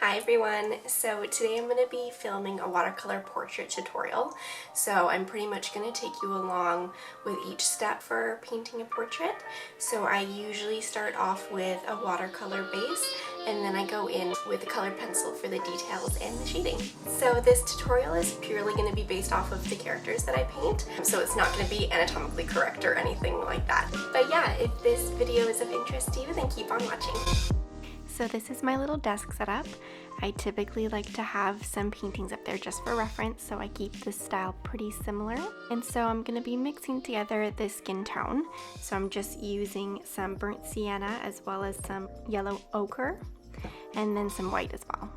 Hi everyone, so today I'm going to be filming a watercolor portrait tutorial. So I'm pretty much going to take you along with each step for painting a portrait. So I usually start off with a watercolor base and then I go in with a colored pencil for the details and the shading. So this tutorial is purely going to be based off of the characters that I paint, so it's not going to be anatomically correct or anything like that. But yeah, if this video is of interest to you, then keep on watching. So this is my little desk setup. I typically like to have some paintings up there just for reference, so I keep this style pretty similar. And so I'm going to be mixing together this skin tone. So I'm just using some burnt sienna as well as some yellow ochre and then some white as well.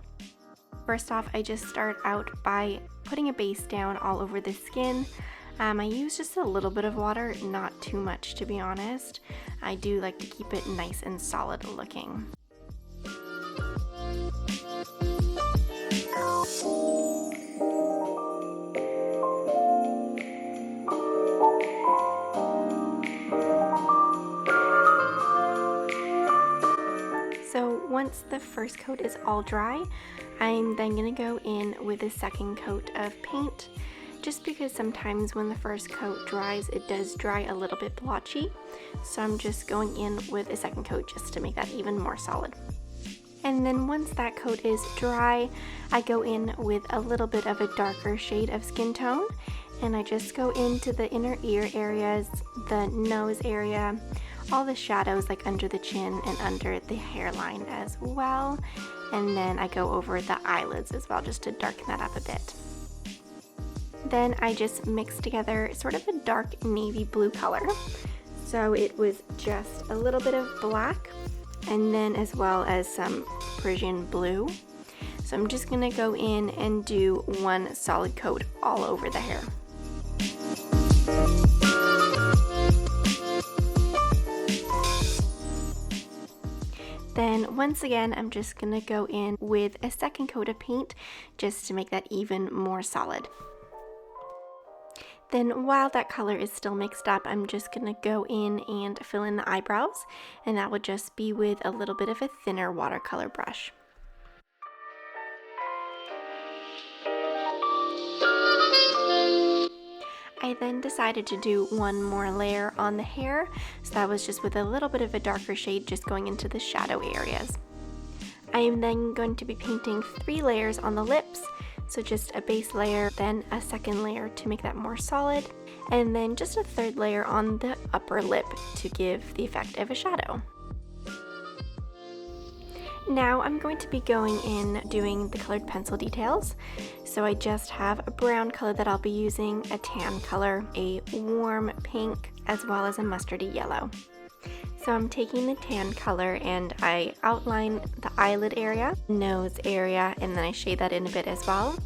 First off, I just start out by putting a base down all over the skin. I use just a little bit of water, not too much to be honest. I do like to keep it nice and solid looking. So once the first coat is all dry, I'm then going to go in with a second coat of paint, just because sometimes when the first coat dries, it does dry a little bit blotchy. So I'm just going in with a second coat just to make that even more solid. And then once that coat is dry, I go in with a little bit of a darker shade of skin tone, and I just go into the inner ear areas, the nose area, all the shadows like under the chin and under the hairline as well. And then I go over the eyelids as well just to darken that up a bit. Then I just mix together sort of a dark navy blue color. So it was just a little bit of black and then as well as some Persian blue. So I'm just gonna go in and do one solid coat all over the hair. Then once again, I'm just gonna go in with a second coat of paint just to make that even more solid. Then while that color is still mixed up, I'm just gonna go in and fill in the eyebrows, and that would just be with a little bit of a thinner watercolor brush. I then decided to do one more layer on the hair, so that was just with a little bit of a darker shade just going into the shadow areas. I am then going to be painting 3 layers on the lips, so just a base layer, then a second layer to make that more solid, and then just a third layer on the upper lip to give the effect of a shadow. Now I'm going to be going in doing the colored pencil details. So I just have a brown color that I'll be using, a tan color, a warm pink, as well as a mustardy yellow. So I'm taking the tan color and I outline the eyelid area, nose area, and then I shade that in a bit as well.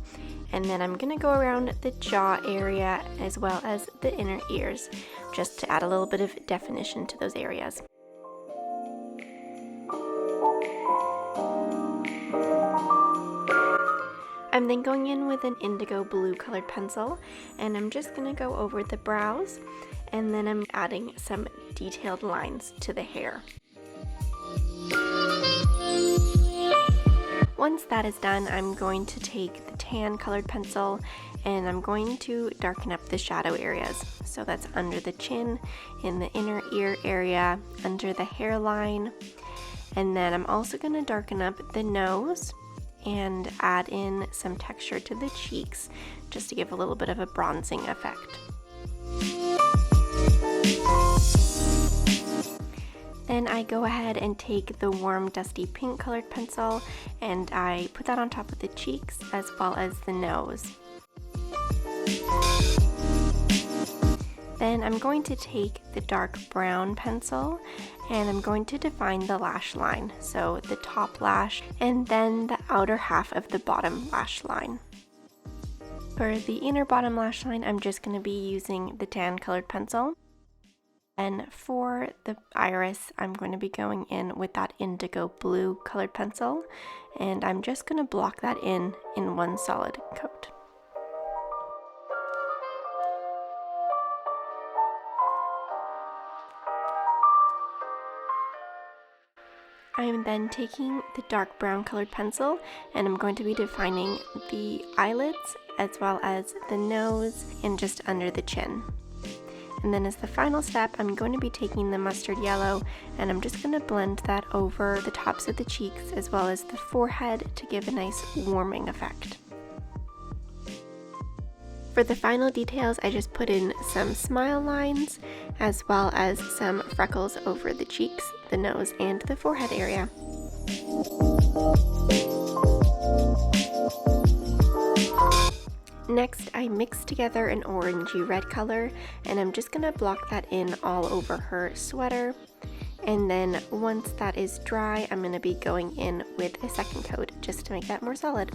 And then I'm gonna go around the jaw area as well as the inner ears, just to add a little bit of definition to those areas. I'm then going in with an indigo blue colored pencil, and I'm just gonna go over the brows, and then I'm adding some detailed lines to the hair. Once that is done, I'm going to take the tan colored pencil and I'm going to darken up the shadow areas. So that's under the chin, in the inner ear area, under the hairline, and then I'm also going to darken up the nose and add in some texture to the cheeks just to give a little bit of a bronzing effect. Then I go ahead and take the warm dusty pink colored pencil and I put that on top of the cheeks as well as the nose. Then I'm going to take the dark brown pencil and I'm going to define the lash line, so the top lash and then the outer half of the bottom lash line. For the inner bottom lash line, I'm just going to be using the tan colored pencil. And for the iris, I'm going to be going in with that indigo blue colored pencil, and I'm just going to block that in one solid coat. I'm then taking the dark brown colored pencil and I'm going to be defining the eyelids as well as the nose and just under the chin. And then as the final step, I'm going to be taking the mustard yellow and I'm just going to blend that over the tops of the cheeks as well as the forehead to give a nice warming effect. For the final details, I just put in some smile lines as well as some freckles over the cheeks, the nose, and the forehead area. Next, I mixed together an orangey red color and I'm just going to block that in all over her sweater. And then once that is dry, I'm going to be going in with a second coat just to make that more solid.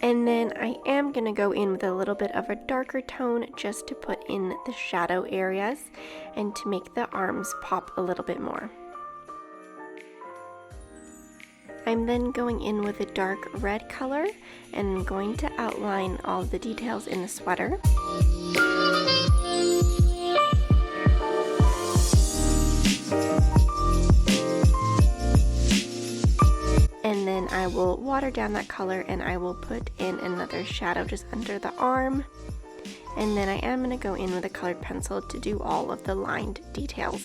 And then I am going to go in with a little bit of a darker tone just to put in the shadow areas and to make the arms pop a little bit more. I'm then going in with a dark red color and I'm going to outline all the details in the sweater. And then I will water down that color and I will put in another shadow just under the arm. And then I am going to go in with a colored pencil to do all of the lined details.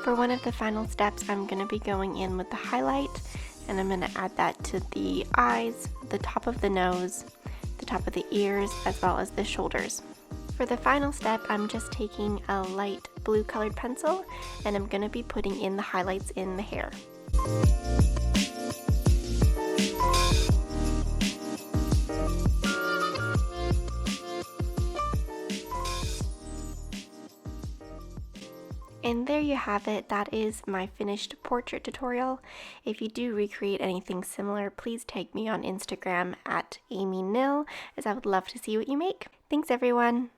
For one of the final steps, I'm going to be going in with the highlight and I'm going to add that to the eyes, the top of the nose, the top of the ears, as well as the shoulders. For the final step, I'm just taking a light blue colored pencil and I'm going to be putting in the highlights in the hair. And there you have it. That is my finished portrait tutorial. If you do recreate anything similar, please tag me on Instagram at AmyNill, as I would love to see what you make. Thanks everyone!